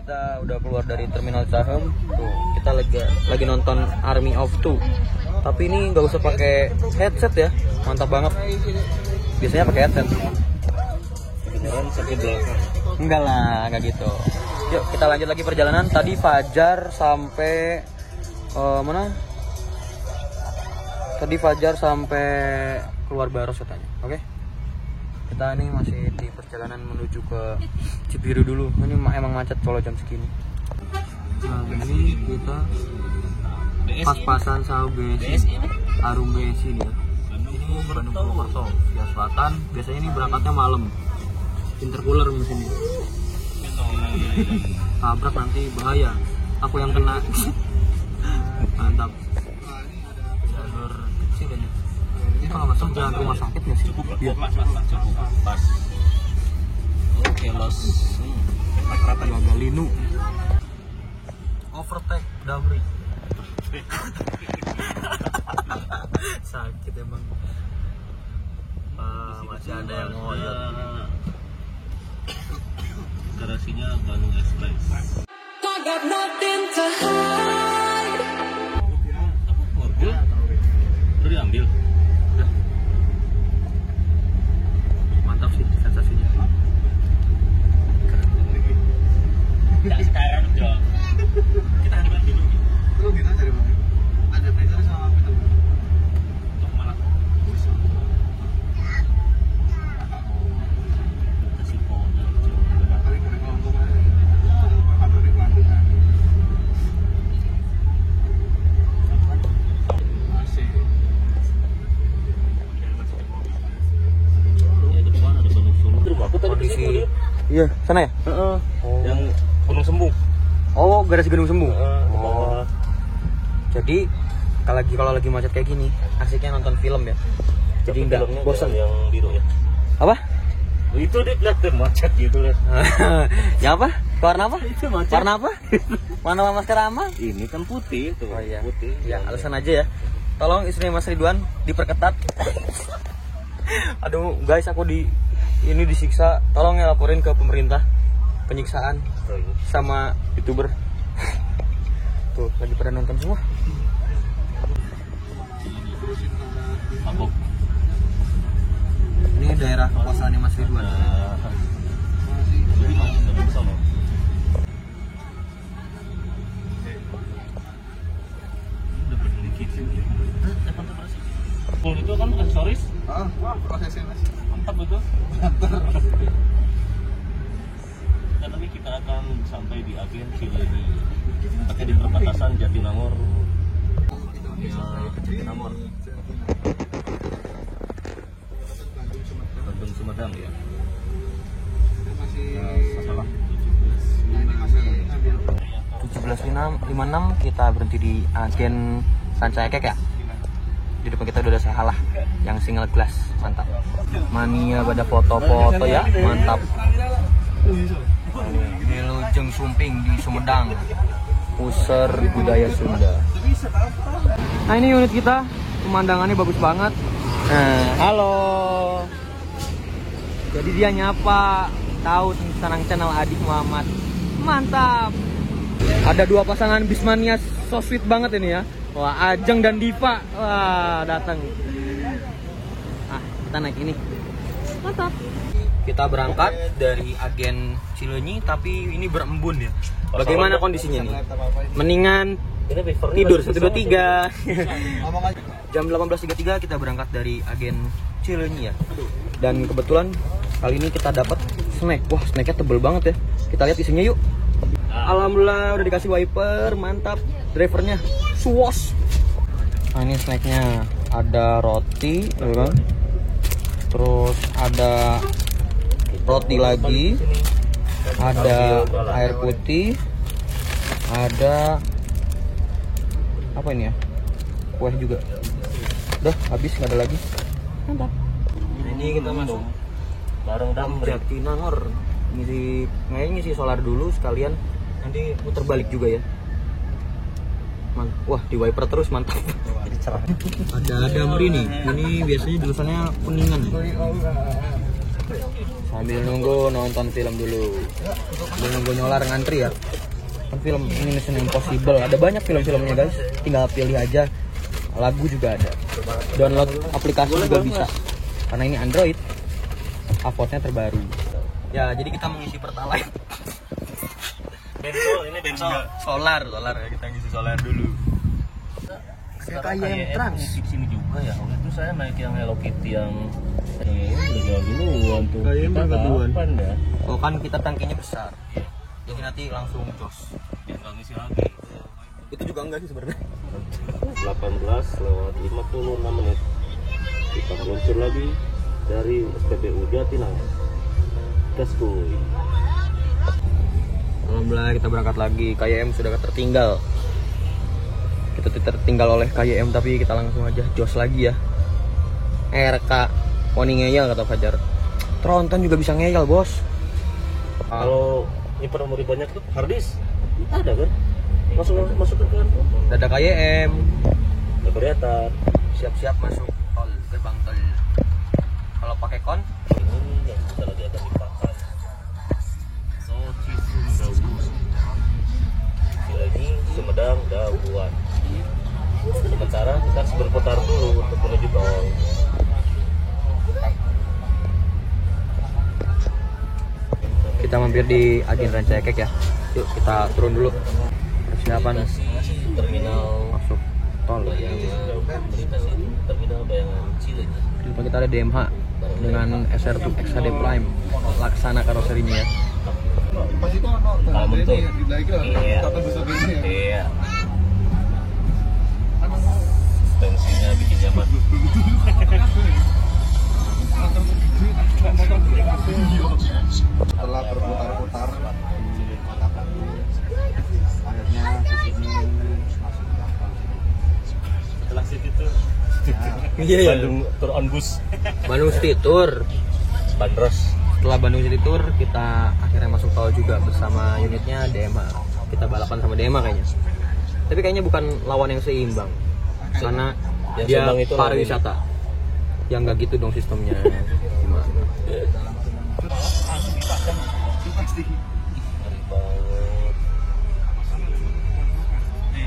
kita udah keluar dari Terminal Saham. Tuh, kita lagi nonton Army of Two. Tapi ini nggak usah pakai headset ya, mantap banget. Biasanya pakai headset. Beneran sampai belakang. Enggak lah, nggak gitu. Yuk kita lanjut lagi perjalanan. Tadi Fajar sampai mana? Tadi Fajar sampai keluar Baros katanya. Oke. Kita ini masih di perjalanan menuju ke Cibiru dulu. Ini emang macet kalau jam segini. Nah ini kita pas-pasan sama BSI. Harum BSI dia. Ini Bandung Purwokerto, via selatan. Biasanya ini berangkatnya malam. Intercooler mesinnya. Tabrak nanti bahaya. Aku yang kena. Mantap. Jalur kecil ini. Kalau masuk jalan rumah sakit nggak sih? Iya. Cukup pas. Oke los. Rata Jaga Linu. Overtake Damri. Sakit emang. Masih ada yang ngoyot. Garasinya Bandung Express. Mobil udah diambil. Udah. Mantap sih sensasinya. Tidak sekarang dong. Kita hantar dulu. Lu gitu cari mana? Ada pressure sama apa itu? Untuk mana? Kasih pohon. Kali dari Lampung aja. Dari Bandung kan. Masih. Ya depan ada Gunung Sumur. Aku tadi Kondisi. Iya, sana ya? Heeh. Yang Gunung Sembung. Oh, garasi Gedung Sembung. Oh. Jadi kalau lagi macet kayak gini, asiknya nonton film ya. Jadi nggak bosan. Yang biru ya. Apa? Itu dia lihat deh macet gitu lah. Ya apa? Warna apa? Itu macet. Warna apa? Warna masker apa? Ini kan putih tuh. Oh iya. Putih. Ya, alasan aja ya. Tolong istrinya Mas Ridwan diperketat. Aduh, guys, aku ini disiksa. Tolong ya laporin ke pemerintah penyiksaan sama YouTuber. Tuh, lagi pada nonton semua. Aku. Ini daerah kekuasaannya Mas Ridwan. Jadi mau nggak bisa loh. Udah berdikit sih. Full itu kan aksesoris. Wah, prosesnya Mas. Mantap betul. Nah, tapi kita akan sampai di agen Cileunyi. Pakai di perbatasan Jatinangor. Ya, Jatinangor. Bandung Sumedang ya. Masalah 17.56 kita berhenti di agen Sancayakek ya. Di depan kita udah ada salah yang single glass, mantap. Mania pada foto-foto ya, mantap. Wilujeng Sumping di Sumedang, pusar budaya Sunda. Nah ini unit kita, pemandangannya bagus banget. Nah, halo. Jadi dia nyapa, tahu tentang channel Adik Muhammad, mantap. Ada dua pasangan Bismania, so sweet banget ini ya. Wah, Ajeng dan Diva, wah datang. Kita naik ini, mantap. Kita berangkat dari agen Cileunyi, tapi ini berembun ya. Bagaimana kondisinya nih? Mendingan tidur 123. Jam 18.33 kita berangkat dari agen Cileunyi ya. Dan kebetulan kali ini kita dapat snack. Wah, snacknya tebel banget ya. Kita lihat isinya yuk. Alhamdulillah udah dikasih wiper, mantap. Drivernya suwos. Nah ini snacknya, ada roti, ya kan? Terus ada roti lagi, ada air putih, ada apa ini ya? Kue juga. Udah habis, nggak ada lagi. Mantap. Ini kita masuk bareng Damri. Jatinangor. Ngisi solar dulu sekalian, nanti putar balik juga ya. Wah, di wiper terus, mantap. Jadi cerah. Ada Damri nih. Ini biasanya jurusannya Kuningan. Sambil nunggu nonton film dulu. Sambil nunggu nyolar ngantri ya. Kan film ini Mission Impossible. Ada banyak film-filmnya guys. Tinggal pilih aja. Lagu juga ada. Download aplikasi juga bisa. Karena ini Android. Uploadnya terbaru. Ya, jadi kita mengisi Pertalite. Bensol, ini bensol. Solar ya, kita ngisi solar dulu. Kayak Trans di sini juga ya. Waktu itu saya naik yang Hello Kitty yang udah jalan duluan tuh. Kita kapan ya? Oh kan kita tangkinya besar. Jadi nanti langsung jos. Ya nggak ngisi lagi. Itu juga enggak sih sebenarnya. 18:56 menit. Kita meluncur lagi dari SPBU Jatinangor. Gaskuy. Alhamdulillah kita berangkat lagi. KYM sudah tertinggal. Kita tertinggal oleh KYM tapi kita langsung aja jos lagi ya. RK Poni ngeyel kata Fajar. Tronton juga bisa ngeyel bos. Kalau nyimpan memori banyak tuh harddisk ada kan? Masuk ke kantong. Ada KYM. Udah kelihatan. Siap-siap masuk tol, gerbang tol. Kalau pakai kon Ini yang bisa lagi akan dipakai. Sochi Sumdawu. Ini Sumedang Dawuan. Sementara kita harus berputar dulu untuk menuju tol. kita mampir di Agen Rancaikek ya. Yuk kita turun dulu. Persiapan Terminal masuk tol. melintasi terminal Bayangan Cileunyi. Di depan kita ada DMH dengan SR2 XHD Prime laksana karoserinya ya. Pas itu ono Kalau bentuk. Iya. tata besar ini ya. Iya. Suspensinya bikin nyaman. Setelah berputar-putar di kota Bandung, akhirnya kesini masuk ke Bandung. Setelah situ tuh Iya ya. Bandung Tour on Bus. Bandung City Tour. Bandros. Setelah Bandung City Tour kita akhirnya masuk tol juga bersama unitnya DMH. Kita balapan sama DMH kayaknya. Tapi kayaknya bukan lawan yang seimbang. Karena Yang dia seimbang itu pariwisata. Yang nggak gitu dong sistemnya. Gimana? Pasti. Ngeri banget.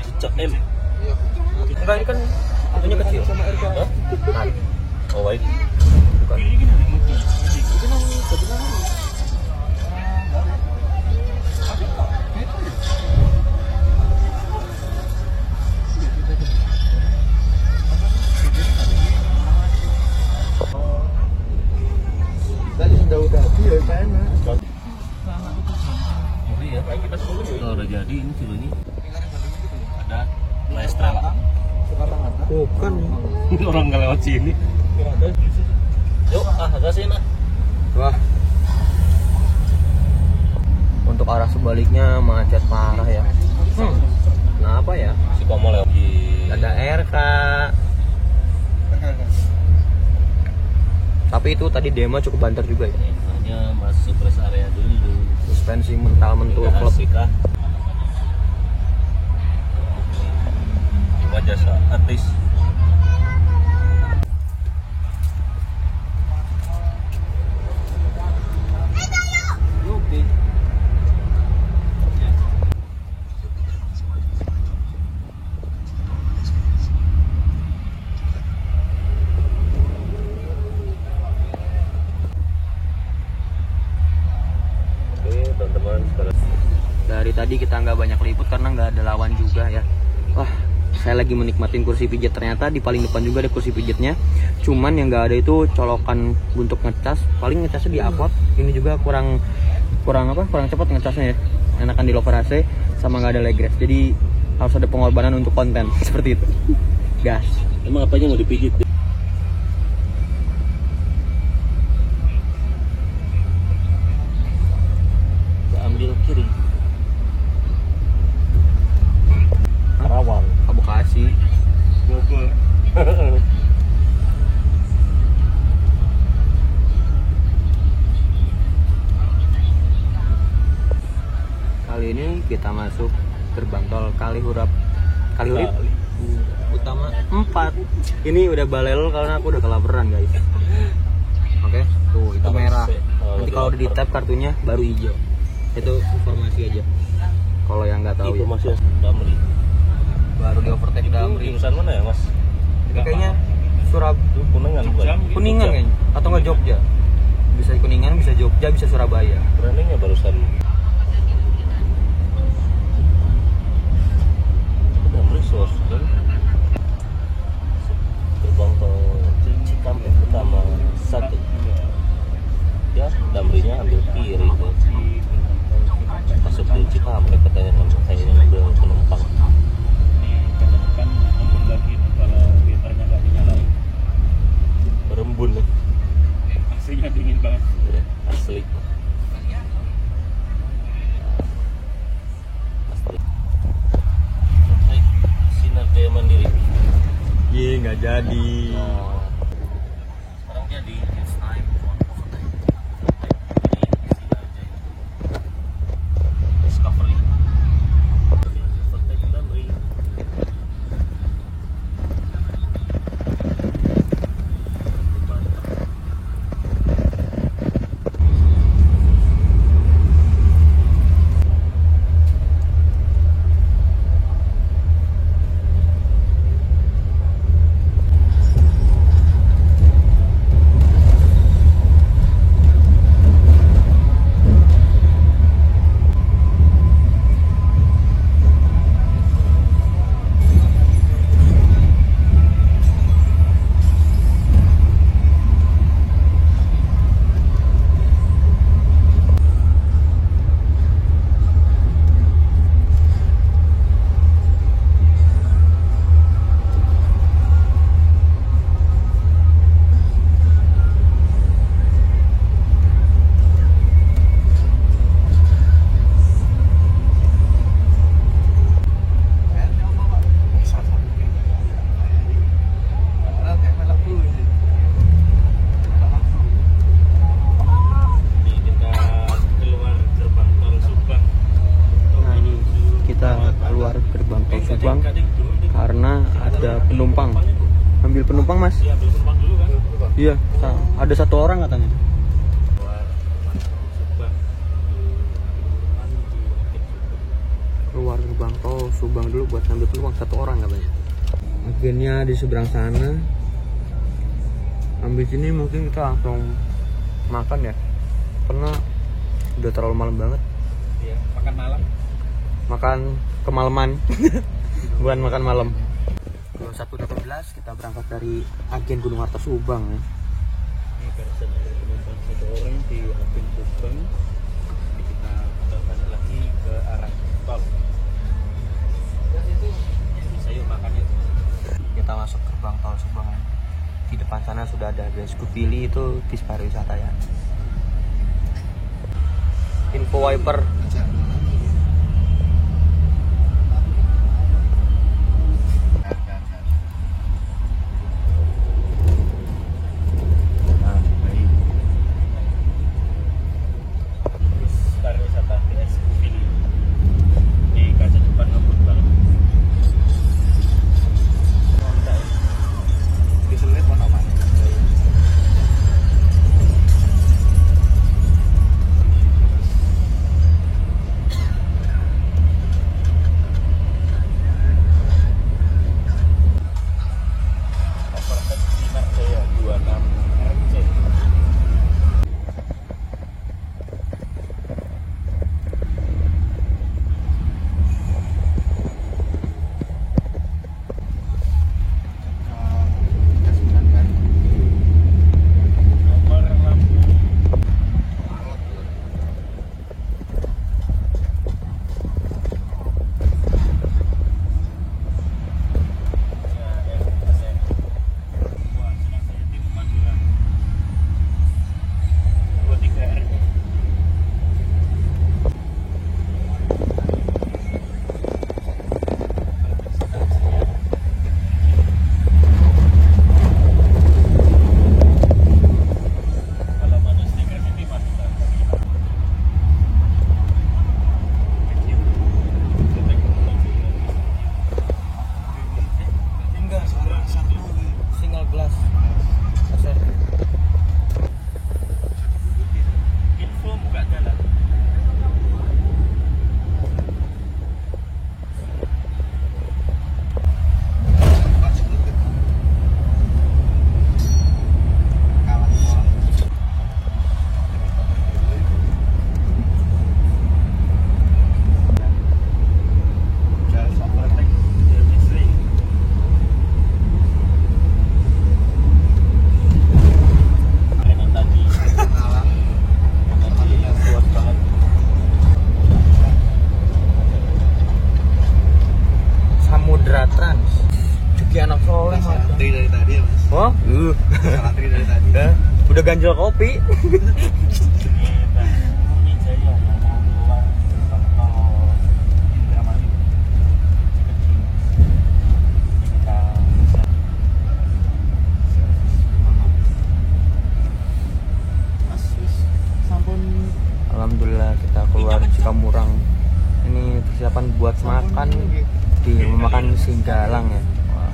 Cicak M. Enggak, ini kan itunya kecil. Hah? Kan. Oh wait. Bukan. Ngeri ya. Kalau udah jadi ini Cileunyi. Ada Maestral. Bukan. Orang nggak lewat sini. Yuk, gasin ah. Wah. Untuk arah sebaliknya macet parah ya. Kenapa ya? Si Komo lewat. Ada RK. Tapi itu tadi demo cukup banter juga ya. Hanya masuk rest area dulu. Suspensi mental-mentul Udah klub. asik ah. Coba jasa artis. Oke teman-teman sekarang Dari tadi kita nggak banyak liput karena nggak ada lawan juga ya. Wah, saya lagi menikmatin kursi pijat. Ternyata di paling depan juga ada kursi pijatnya. Cuman yang nggak ada itu colokan untuk ngecas. Paling ngecasnya di upload. Ini juga kurang cepat ngecasnya ya. Enakan di lover AC sama nggak ada leg rest. Jadi harus ada pengorbanan untuk konten seperti itu. Gas. emang apanya mau dipijit? Ambil kiri. Karawang. Ke Bekasi. Bogor. Kali ini kita masuk gerbang tol Kalihurip utama 4. Ini udah balel karena aku udah kelaparan guys. Oke. Tuh, itu merah. Oh, Nanti kalau udah di tap kartunya baru hijau. Itu informasi aja. Kalau yang nggak tahu ya. Informasi Damri. Baru di overtake Damri. Jurusan mana ya, Mas? Itu kayaknya Itu Kuningan bukan? Kuningan kayaknya. Atau nggak Jogja? Bisa Kuningan, bisa Jogja, bisa Surabaya. Runningnya barusan. Damri source kan? Gerbang tol Cikampek Utama 1. Ya, Damrinya ambil kiri tuh. Masuk di Cikampek katanya ngambil penumpang. Kan nonton lagi nih kalau meternya nggak dinyalain. Berembun nih. Aslinya dingin banget. Ya, asli. Asli. Sinar Daya Mandiri. Iya, nggak jadi. Nah, sekarang jadi it's time for overtake. Discovery. Overtake Damri. Subang karena ada penumpang. Ambil penumpang, Mas? Iya, ambil penumpang dulu kan. Iya, ada satu orang katanya. Keluar gerbang tol Subang dulu buat ambil penumpang, satu orang katanya. Agennya di seberang sana. Ambil sini mungkin kita langsung makan ya, karena udah terlalu malam banget. Iya, makan malam. Makan kemalaman. Bukan makan malam. 1.18 kita berangkat dari agen Gunung Harta Subang ya. Ini persen penumpang satu orang di agen Subang. Ini kita balik lagi ke arah tol. Bisa yuk makan yuk. Kita masuk gerbang tol Subang ya. Di depan sana sudah ada Skupili, itu bis pariwisata ya. Info wiper. Pariwisata PS Kupili. Ini kaca depan ngebut banget. Dieselnya mana mana? Udah ganjel kopi. Alhamdulillah kita keluar Cikamurang. Ini persiapan buat makan di makan Singgalang ya. Wah,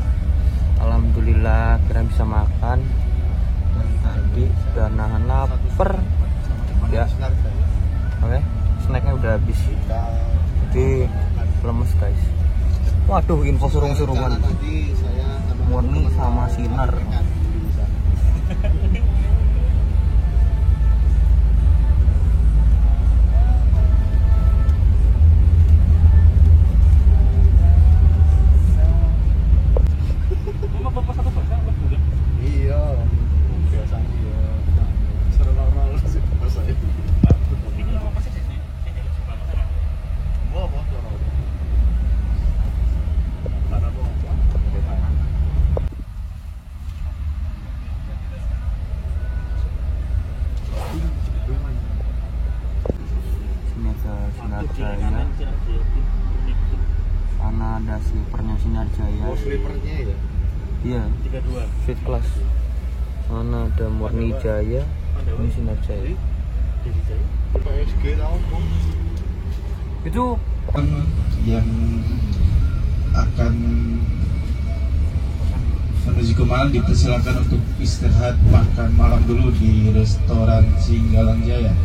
alhamdulillah kira bisa makan. Dan tadi sudah nahan lapar. Ya. Oke, snacknya udah habis. Jadi lemes guys. Waduh, info surung-surungan. Murni sama Sinar. Iya, biasanya ya. Seru normal sih bahasa itu. Wah, normal. Para bos. Sini ke Sinar Jaya. Sana ada slipernya Sinar Jaya. Oh, slipernya ya. Iya, 32. street class. Sana ada Murni Jaya, ini Sinar Jaya. PSG tahu kok. Itu yang akan menuju ke Malang dipersilakan untuk istirahat makan malam dulu di restoran Singgalang Jaya.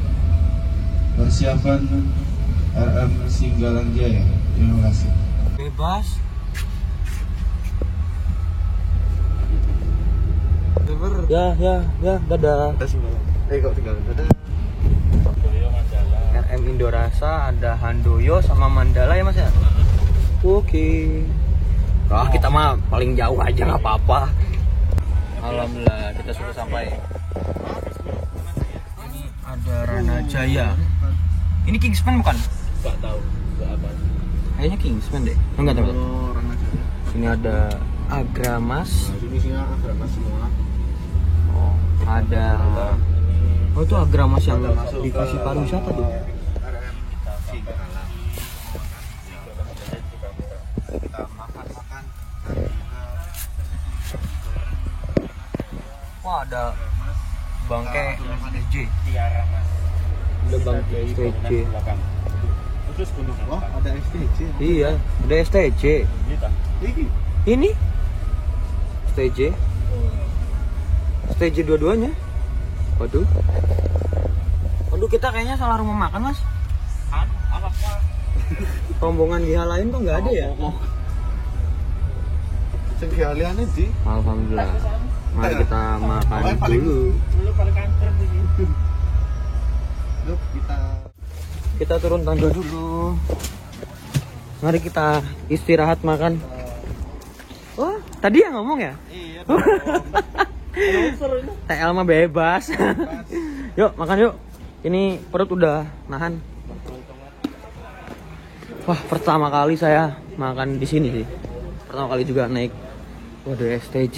Persiapan RM Singgalang Jaya. Terima kasih. bebas. Ya, dadah. Kok tinggal ada. RM Indorasa, ada Handoyo sama Mandala ya mas ya? Oke. Wah, kita mah paling jauh aja nggak apa-apa. Alhamdulillah kita sudah sampai. Ini ada Rana Jaya. Ini Kingspan bukan? Nggak tahu, nggak apa. Kayaknya Kingspan deh. Enggak tahu. Oh, orang aja. Sini ada Agramas. Nah, sini sini ada semua. Oh, ada. Oh itu Agramas yang dikasih pariwisata tuh. Kita makan-makan. Wah ada bangke STJ. Ada bangke STJ. Terus gunung Oh, ada STJ. Iya, ada STJ. Ini STJ. STJ dua-duanya. Waduh. Waduh, kita kayaknya salah rumah makan, Mas. apa? Rombongan GH lain tuh nggak ada ya? Sekalian sih. Alhamdulillah. Mari kita makan dulu. Lu pada kantor begini. Yuk Kita turun tangga dulu. Mari kita istirahat makan. Wah, tadi yang ngomong ya? Iya. TL mah bebas. Yuk, makan yuk. Ini perut udah nahan. Wah, pertama kali saya makan di sini sih. Pertama kali juga naik. Waduh, STJ.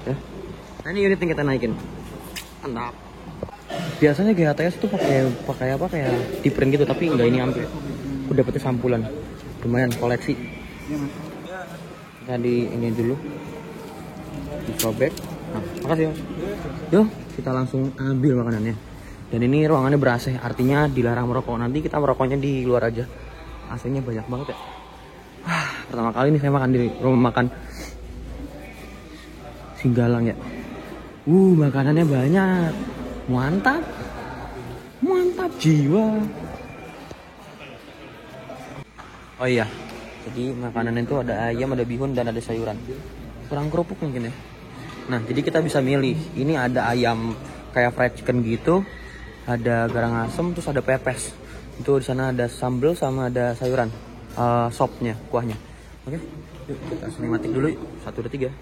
Ya. Nah, ini unit yang kita naikin. Mantap. Biasanya GHTS tuh pakai apa kayak di print gitu, tapi enggak, ini ambil. Udah dapetnya sampulan. Lumayan koleksi. Tadi ini dulu. Disobek. Nah, makasih Mas. Yuk, kita langsung ambil makanannya. Dan ini ruangannya ber-AC, artinya dilarang merokok. Nanti kita merokoknya di luar aja. AC-nya banyak banget ya. Pertama kali nih saya makan di rumah makan Singgalang ya. Makanannya banyak. Mantap. Mantap jiwa. Oh iya. Jadi makanannya itu ada ayam, ada bihun, dan ada sayuran. Kurang kerupuk mungkin ya. Nah, jadi kita bisa milih. Ini ada ayam kayak fried chicken gitu, ada garang asem, terus ada pepes. Itu di sana ada sambal sama ada sayuran, sopnya, kuahnya. Oke, yuk kita sinematik dulu. 1, 2, 3.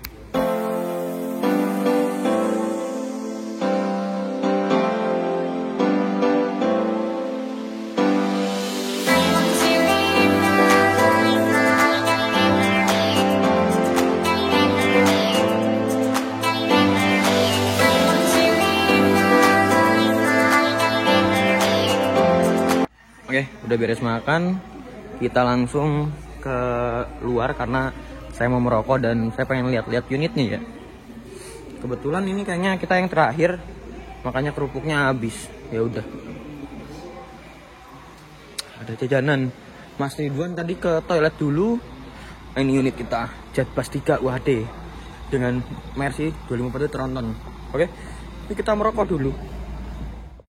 Oke, udah beres makan, kita langsung ke luar karena saya mau merokok dan saya pengen lihat-lihat unitnya ya. Kebetulan ini kayaknya kita yang terakhir, makanya kerupuknya habis. Ya udah. Ada jajanan. Mas Ridwan tadi ke toilet dulu. Ini unit kita, Jetbus 3 UHD dengan Mercy 250 tronton. Oke, ini kita merokok dulu.